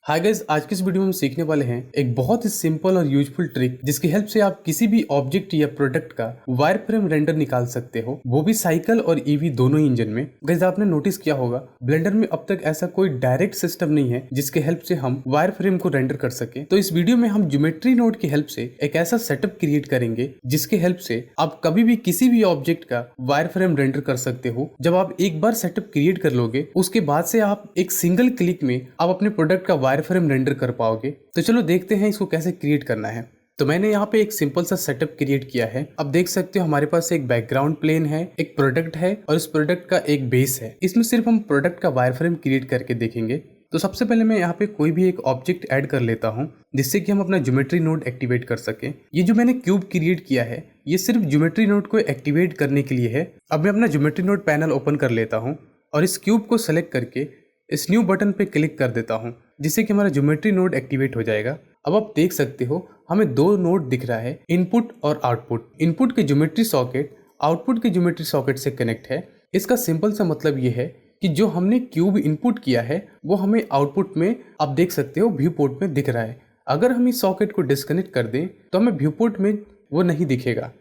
Hi guys, आज की इस वीडियो में हम सीखने वाले हैं एक बहुत ही सिंपल और यूजफुल ट्रिक जिसकी हेल्प से आप किसी भी ऑब्जेक्ट या प्रोडक्ट का वायर फ्रेम रेंडर निकाल सकते हो, वो भी साइकिल और ईवी दोनों ही इंजन में। गाइस, आपने नोटिस किया होगा ब्लेंडर में अब तक ऐसा कोई डायरेक्ट सिस्टम नहीं है जिसके हेल्प से हम वायर फ्रेम को रेंडर कर सके। तो इस वीडियो में हम ज्योमेट्री नोड की हेल्प से एक ऐसा सेटअप क्रिएट करेंगे जिसके हेल्प से आप कभी भी किसी भी ऑब्जेक्ट का वायर फ्रेम रेंडर कर सकते हो। जब आप एक बार सेटअप क्रिएट कर लोगे उसके बाद से आप एक सिंगल क्लिक में आप अपने प्रोडक्ट का वायर फ्रेम रेंडर कर पाओगे। तो चलो देखते हैं इसको कैसे क्रिएट करना है। तो मैंने यहाँ पे एक सिंपल सा सेटअप क्रिएट किया है। अब देख सकते हो हमारे पास एक बैकग्राउंड प्लेन है, एक प्रोडक्ट है और इस प्रोडक्ट का एक बेस है। इसमें सिर्फ हम प्रोडक्ट का वायर फ्रेम क्रिएट करके देखेंगे। तो सबसे पहले मैं यहाँ पे कोई भी एक ऑब्जेक्ट ऐड कर लेता हूँ जिससे कि हम अपना ज्योमेट्री नोड एक्टिवेट कर सके। ये जो मैंने क्यूब क्रिएट किया है ये सिर्फ ज्योमेट्री नोड को एक्टिवेट करने के लिए है। अब मैं अपना ज्योमेट्री नोड पैनल ओपन कर लेता हूँ और इस क्यूब को सेलेक्ट करके इस न्यू बटन पे क्लिक कर देता हूँ जिससे कि हमारा ज्योमेट्री नोड एक्टिवेट हो जाएगा। अब आप देख सकते हो हमें दो नोड दिख रहा है, इनपुट और आउटपुट। इनपुट के ज्योमेट्री सॉकेट आउटपुट के ज्योमेट्री सॉकेट से कनेक्ट है। इसका सिंपल सा मतलब ये है कि जो हमने क्यूब इनपुट किया है वो हमें आउटपुट में आप देख सकते हो व्यू पोर्ट में दिख रहा है। अगर हम इस सॉकेट को डिस्कनेक्ट कर दें तो हमें व्यू पोर्ट में वो नहीं दिखेगा।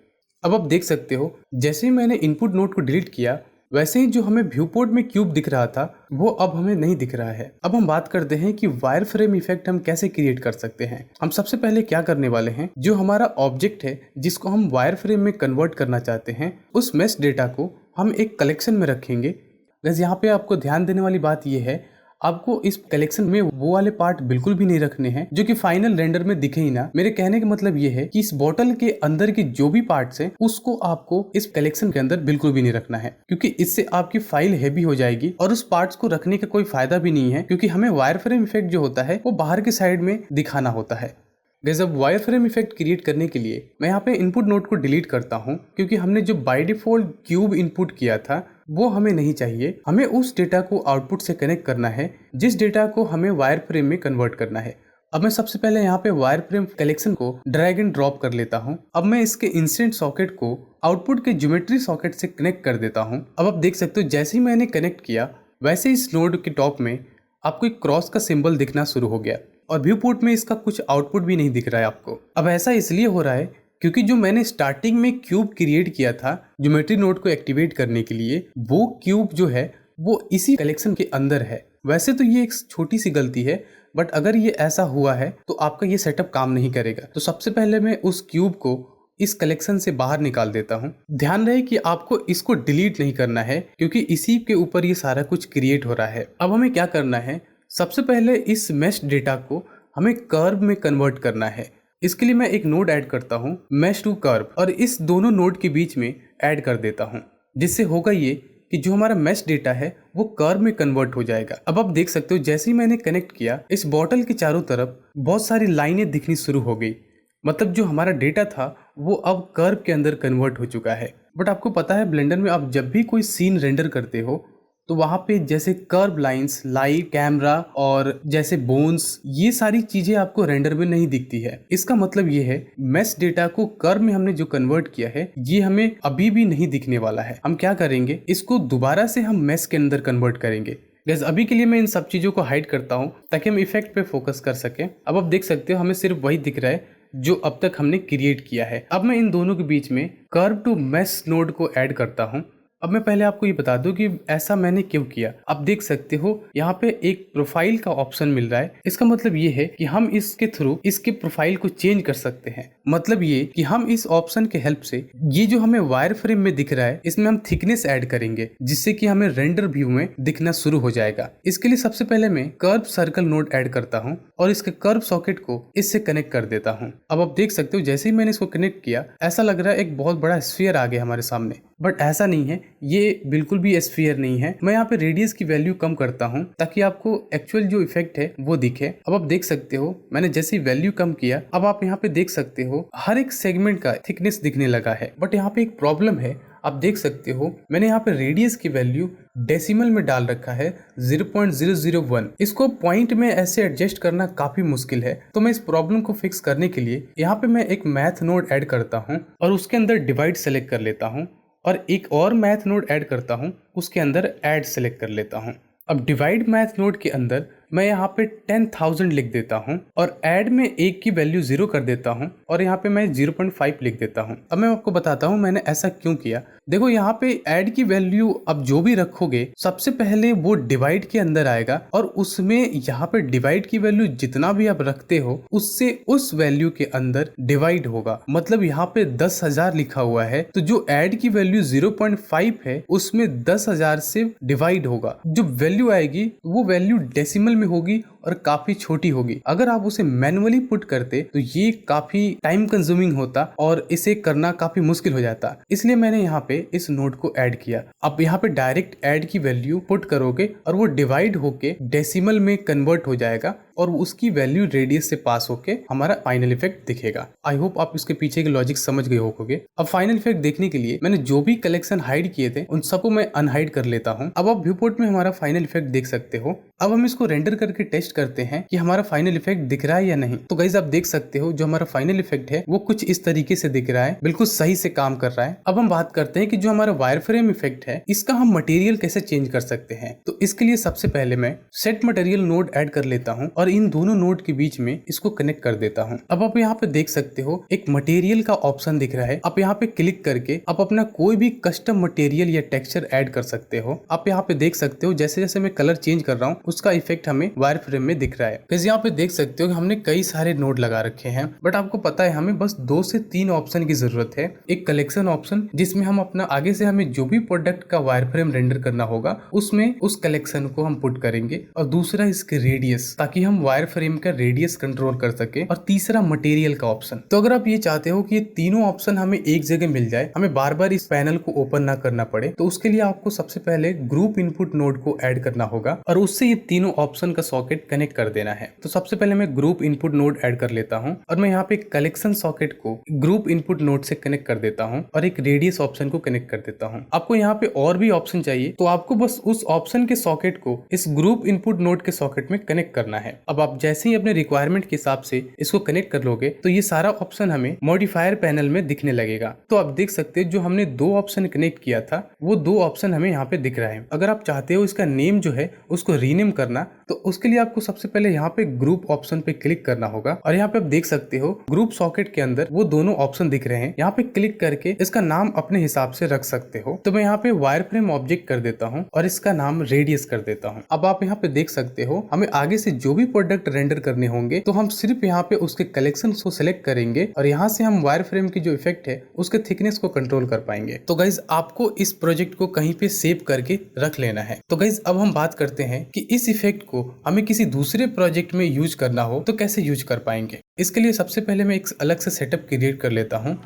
अब आप देख सकते हो जैसे ही मैंने इनपुट नोड को डिलीट किया वैसे ही जो हमें व्यू पोर्ट में क्यूब दिख रहा था वो अब हमें नहीं दिख रहा है। अब हम बात करते हैं कि वायर फ्रेम इफेक्ट हम कैसे क्रिएट कर सकते हैं। हम सबसे पहले क्या करने वाले हैं, जो हमारा ऑब्जेक्ट है जिसको हम वायर फ्रेम में कन्वर्ट करना चाहते हैं उस मेश डेटा को हम एक कलेक्शन में रखेंगे। वैसे यहाँ पे आपको ध्यान देने वाली बात यह है, आपको इस कलेक्शन में वो वाले पार्ट बिल्कुल भी नहीं रखने हैं जो कि फाइनल रेंडर में दिखे ही ना। मेरे कहने का मतलब ये है कि इस बॉटल के अंदर के जो भी पार्ट्स हैं उसको आपको इस कलेक्शन के अंदर बिल्कुल भी नहीं रखना है, क्योंकि इससे आपकी फाइल हैवी हो जाएगी और उस पार्ट्स को रखने का कोई फायदा भी नहीं है, क्योंकि हमें वायर फ्रेम इफेक्ट जो होता है वो बाहर के साइड में दिखाना होता है। अब वायर फ्रेम इफेक्ट क्रिएट करने के लिए मैं यहाँ पे इनपुट नोड को डिलीट करता हूँ, क्योंकि हमने जो बाय डिफॉल्ट क्यूब इनपुट किया था वो हमें नहीं चाहिए। हमें उस डेटा को आउटपुट से कनेक्ट करना है जिस डेटा को हमें वायर फ्रेम में कन्वर्ट करना है। अब मैं सबसे पहले यहाँ पे वायर फ्रेम कलेक्शन को ड्रैग एंड ड्रॉप कर लेता हूँ। अब मैं इसके इंस्टेंट सॉकेट को आउटपुट के ज्योमेट्री सॉकेट से कनेक्ट कर देता हूँ। अब आप देख सकते हो जैसे ही मैंने कनेक्ट किया वैसे इस नोड के टॉप में आपको एक क्रॉस का सिंबल दिखना शुरू हो गया और व्यू पोर्ट में इसका कुछ आउटपुट भी नहीं दिख रहा है आपको। अब ऐसा इसलिए हो रहा है क्योंकि जो मैंने स्टार्टिंग में क्यूब क्रिएट किया था ज्योमेट्री नोड को एक्टिवेट करने के लिए, वो क्यूब जो है वो इसी कलेक्शन के अंदर है। वैसे तो ये एक छोटी सी गलती है, बट अगर ये ऐसा हुआ है तो आपका ये सेटअप काम नहीं करेगा। तो सबसे पहले मैं उस क्यूब को इस कलेक्शन से बाहर निकाल देता हूँ। ध्यान रहे कि आपको इसको डिलीट नहीं करना है, क्योंकि इसी के ऊपर ये सारा कुछ क्रिएट हो रहा है। अब हमें क्या करना है, सबसे पहले इस मैश डेटा को हमें कर्व में कन्वर्ट करना है। इसके लिए मैं एक नोड ऐड करता हूँ मैश टू कर्व और इस दोनों नोड के बीच में ऐड कर देता हूँ, जिससे होगा ये कि जो हमारा मैश डेटा है वो कर्व में कन्वर्ट हो जाएगा। अब आप देख सकते हो जैसे ही मैंने कनेक्ट किया इस बॉटल के चारों तरफ बहुत सारी लाइनें दिखनी शुरू हो गई। मतलब जो हमारा डेटा था वो अब कर्व के अंदर कन्वर्ट हो चुका है। बट आपको पता है ब्लेंडर में आप जब भी कोई सीन रेंडर करते हो तो वहां पे जैसे कर्व लाइंस, लाइट, कैमरा और जैसे बोन्स, ये सारी चीजें आपको रेंडर में नहीं दिखती है। इसका मतलब ये है मैश डेटा को कर्व में हमने जो कन्वर्ट किया है ये हमें अभी भी नहीं दिखने वाला है। हम क्या करेंगे, इसको दोबारा से हम मैश के अंदर कन्वर्ट करेंगे। गैस अभी के लिए मैं इन सब चीजों को हाइड करता हूँ ताकि हम इफेक्ट पे फोकस कर सके। अब आप देख सकते हो हमें सिर्फ वही दिख रहा है जो अब तक हमने क्रिएट किया है। अब मैं इन दोनों के बीच में कर्व टू मैश नोड को ऐड करता हूँ। अब मैं पहले आपको ये बता दूं कि ऐसा मैंने क्यों किया। आप देख सकते हो यहाँ पे एक प्रोफाइल का ऑप्शन मिल रहा है। इसका मतलब ये है कि हम इसके थ्रू इसके प्रोफाइल को चेंज कर सकते हैं। मतलब ये कि हम इस ऑप्शन के हेल्प से ये जो हमें वायर फ्रेम में दिख रहा है इसमें हम थिकनेस ऐड करेंगे, जिससे कि हमें रेंडर व्यू में दिखना शुरू हो जाएगा। इसके लिए सबसे पहले मैं कर्व सर्कल नोड ऐड करता हूँ और इसके कर्व सॉकेट को इससे कनेक्ट कर देता हूँ। अब आप देख सकते हो जैसे ही मैंने इसको कनेक्ट किया ऐसा लग रहा है एक बहुत बड़ा स्फीयर आ गया हमारे सामने, बट ऐसा नहीं है, ये बिल्कुल भी स्फीयर नहीं है। मैं यहाँ पे रेडियस की वैल्यू कम करता हूँ ताकि आपको एक्चुअल जो इफेक्ट है वो दिखे। अब आप देख सकते हो मैंने जैसे वैल्यू कम किया अब आप यहाँ पे देख सकते हो हर एक सेगमेंट का थिकनेस दिखने लगा है। बट यहाँ पे एक प्रॉब्लम है, आप देख सकते हो मैंने यहाँ पे रेडियस की वैल्यू डेसिमल में डाल रखा है 0.001। इसको पॉइंट में ऐसे एडजस्ट करना काफी मुश्किल है। तो मैं इस प्रॉब्लम को फिक्स करने के लिए यहाँ पे मैं एक मैथ नोड ऐड करता हूँ और उसके अंदर डिवाइड सेलेक्ट कर लेता हूँ और एक और मैथ नोड ऐड करता हूँ, उसके अंदर ऐड सेलेक्ट कर लेता हूँ। अब डिवाइड मैथ नोड के अंदर मैं यहाँ पे 10,000 लिख देता हूँ और ऐड में एक की वैल्यू 0 कर देता हूँ और यहाँ पे मैं 0.5 लिख देता हूँ। अब मैं आपको बताता हूँ मैंने ऐसा क्यों किया। देखो यहाँ पे ऐड की वैल्यू अब जो भी रखोगे सबसे पहले वो डिवाइड के अंदर आएगा और उसमें यहाँ पे डिवाइड की वैल्यू जितना भी आप रखते हो उससे उस वैल्यू के अंदर डिवाइड होगा। मतलब यहाँ पे 10,000 लिखा हुआ है तो जो ऐड की वैल्यू 0.5 है उसमें 10,000 से डिवाइड होगा। जो वैल्यू आएगी वो वैल्यू डेसिमल में होगी और काफी छोटी होगी। अगर आप उसे मैनुअली पुट करते तो ये काफी टाइम कंज्यूमिंग होता और इसे करना काफी मुश्किल हो जाता। इसलिए मैंने यहाँ पे इस नोड को ऐड किया। अब यहाँ पे डायरेक्ट ऐड की वैल्यू पुट करोगे और वो डिवाइड होके डेसिमल में कन्वर्ट हो जाएगा और उसकी वैल्यू रेडियस से पास होके हमारा फाइनल इफेक्ट दिखेगा। आई होप आप इसके पीछे के लॉजिक समझ गए होगे। अब फाइनल इफेक्ट देखने के लिए मैंने जो भी कलेक्शन हाइड किए थे उन सबको मैं अनहाइड कर लेता हूँ। अब आप व्यू पोर्ट में हमारा फाइनल इफेक्ट देख सकते हो। अब हम इसको रेंडर करके टेस्ट करते हैं कि हमारा फाइनल इफेक्ट दिख रहा है या नहीं। तो गाइस आप देख सकते हो जो हमारा फाइनल इफेक्ट है वो कुछ इस तरीके से दिख रहा है, बिल्कुल सही से काम कर रहा है। अब हम बात करते हैं कि जो हमारा वायर फ्रेम इफेक्ट है इसका हम मटेरियल कैसे चेंज कर सकते हैं। तो इसके लिए सबसे पहले मैं सेट मटेरियल नोड ऐड कर लेता हूँ और इन दोनों नोड के बीच में इसको कनेक्ट कर देता हूँ। अब आप यहाँ पे देख सकते हो एक मटेरियल का ऑप्शन दिख रहा है। आप यहाँ पे क्लिक करके आप अपना कोई भी कस्टम मटेरियल या टेक्सचर ऐड कर सकते हो। आप यहाँ पे देख सकते हो जैसे जैसे मैं कलर चेंज कर रहा हूँ उसका इफेक्ट हमें वायर फ्रेम में दिख रहा है। जैसे यहाँ पे देख सकते हो कि हमने कई सारे नोड लगा रखे हैं बट आपको पता है हमें बस 2 से 3 ऑप्शन की जरूरत है। एक कलेक्शन ऑप्शन जिसमें हम अपना आगे से हमें जो भी प्रोडक्ट का वायर फ्रेम रेंडर करना होगा उसमें उस कलेक्शन को हम पुट करेंगे, और दूसरा इसके रेडियस ताकि हम वायर फ्रेम का रेडियस कंट्रोल कर सके, और तीसरा मटेरियल का ऑप्शन। तो अगर आप ये चाहते हो कि ये तीनों ऑप्शन हमें एक जगह मिल जाए, हमें बार बार इस पैनल को ओपन ना करना पड़े, तो उसके लिए आपको सबसे पहले ग्रुप इनपुट नोड को ऐड करना होगा और उससे ये तीनों ऑप्शन का सॉकेट कनेक्ट कर देना है। तो सबसे पहले मैं ग्रुप इनपुट नोड ऐड कर लेता हूँ और मैं यहाँ पे कलेक्शन सॉकेट को ग्रुप इनपुट नोड से कनेक्ट कर देता हूँ और एक रेडियस ऑप्शन को कनेक्ट कर देता हूँ। आपको यहाँ पे और भी ऑप्शन चाहिए तो आपको बस उस ऑप्शन के सॉकेट को इस ग्रुप इनपुट नोड के सॉकेट में कनेक्ट करना है। अब आप जैसे ही अपने रिक्वायरमेंट के हिसाब से इसको कनेक्ट कर लोगे तो ये सारा ऑप्शन हमें मॉडिफायर पैनल में दिखने लगेगा। तो आप देख सकते हैं जो हमने 2 ऑप्शन कनेक्ट किया था वो 2 ऑप्शन हमें यहाँ पे दिख रहा है। अगर आप चाहते हो इसका नेम जो है उसको रीनेम करना तो उसके लिए आपको सबसे पहले यहाँ पे ग्रुप ऑप्शन पे क्लिक करना होगा और यहाँ पे आप देख सकते हो ग्रुप सॉकेट के अंदर वो दोनों ऑप्शन दिख रहे हैं। यहाँ पे क्लिक करके इसका नाम अपने हिसाब से रख सकते हो। तो मैं यहाँ पे वायर फ्रेम ऑब्जेक्ट कर देता हूँ और इसका नाम रेडियस कर देता हूँ। अब आप यहाँ पे देख सकते हो हमें आगे से जो भी प्रोडक्ट रेंडर करने होंगे तो हम सिर्फ यहाँ पे उसके कलेक्शन को सिलेक्ट करेंगे और यहाँ से हम वायर फ्रेम की जो इफेक्ट है उसके थिकनेस को कंट्रोल कर पाएंगे। तो गाइज आपको इस प्रोजेक्ट को कहीं पे सेव करके रख लेना है। तो गाइज अब हम बात करते हैं कि इस इफेक्ट को हमें किसी दूसरे प्रोजेक्ट में यूज करना हो तो कैसे यूज कर पाएंगे। इसके लिए सबसे पहले मैं एक अलग से सेटअप क्रिएट कर लेता हूँ।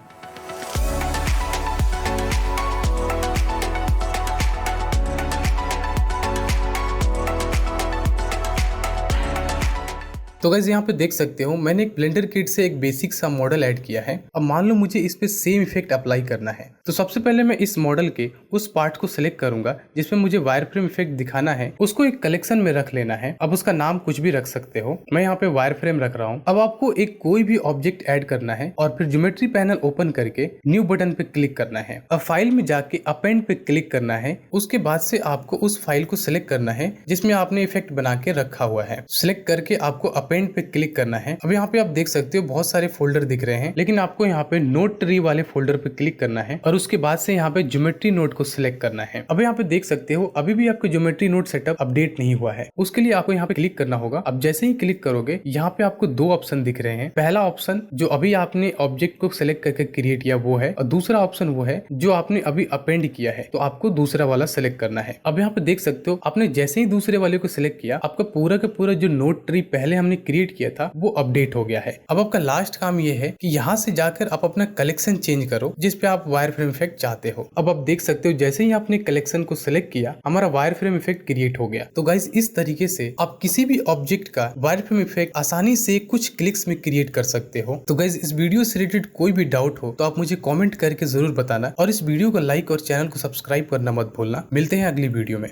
तो गाइस यहाँ पे देख सकते हो मैंने एक ब्लेंडर किट से एक बेसिक सा मॉडल ऐड किया है। अब मान लो मुझे इस पे सेम इफेक्ट अप्लाई करना है तो सबसे पहले मैं इस मॉडल के उस पार्ट को सिलेक्ट करूंगा जिसमें मुझे वायर फ्रेम इफेक्ट दिखाना है, उसको एक कलेक्शन में रख लेना है। अब उसका नाम कुछ भी रख सकते हो, मैं यहाँ पे वायर फ्रेम रख रहा हूँ। अब आपको एक कोई भी ऑब्जेक्ट ऐड करना है और फिर ज्योमेट्री पैनल ओपन करके न्यू बटन पे क्लिक करना है। अब फाइल में जाके अपेंड पे क्लिक करना है। उसके बाद से आपको उस फाइल को सिलेक्ट करना है जिसमें आपने इफेक्ट बना के रखा हुआ है। सिलेक्ट करके आपको अपेंड पे क्लिक करना है। अब यहाँ पे आप देख सकते हो बहुत सारे फोल्डर दिख रहे हैं, लेकिन आपको यहाँ पे नोट ट्री वाले फोल्डर पे क्लिक करना है और उसके बाद से यहाँ पे ज्योमेट्री नोड को सिलेक्ट करना है। अब यहाँ पे देख सकते हो अभी भी आपको ज्योमेट्री नोड सेटअप अपडेट नहीं हुआ है, उसके लिए आपको यहाँ पे क्लिक करना होगा। अब जैसे ही क्लिक करोगे यहाँ पे आपको 2 ऑप्शन दिख रहे हैं। पहला ऑप्शन जो अभी आपने ऑब्जेक्ट को सिलेक्ट करके क्रिएट किया वो है, और दूसरा ऑप्शन वो है जो आपने अभी अपेंड किया है, तो आपको दूसरा वाला सिलेक्ट करना है। अब यहाँ पे देख सकते हो आपने जैसे ही दूसरे वाले को सिलेक्ट किया आपका पूरा का पूरा जो नोट ट्री पहले हमने क्रिएट किया था वो अपडेट हो गया है। अब आपका लास्ट काम ये है कि यहाँ से जाकर आप अपना कलेक्शन चेंज करो जिस पे आप वायर फ्रेम इफेक्ट चाहते हो। अब आप देख सकते हो जैसे ही आपने कलेक्शन को सिलेक्ट किया हमारा वायर फ्रेम इफेक्ट क्रिएट हो गया। तो गाइस इस तरीके से आप किसी भी ऑब्जेक्ट का वायर फ्रेम इफेक्ट आसानी से कुछ क्लिक्स में क्रिएट कर सकते हो। तो गाइस इस वीडियो से रिलेटेड कोई भी डाउट हो तो आप मुझे कमेंट करके जरूर बताना और इस वीडियो को लाइक और चैनल को सब्सक्राइब करना मत भूलना। मिलते हैं अगली वीडियो में।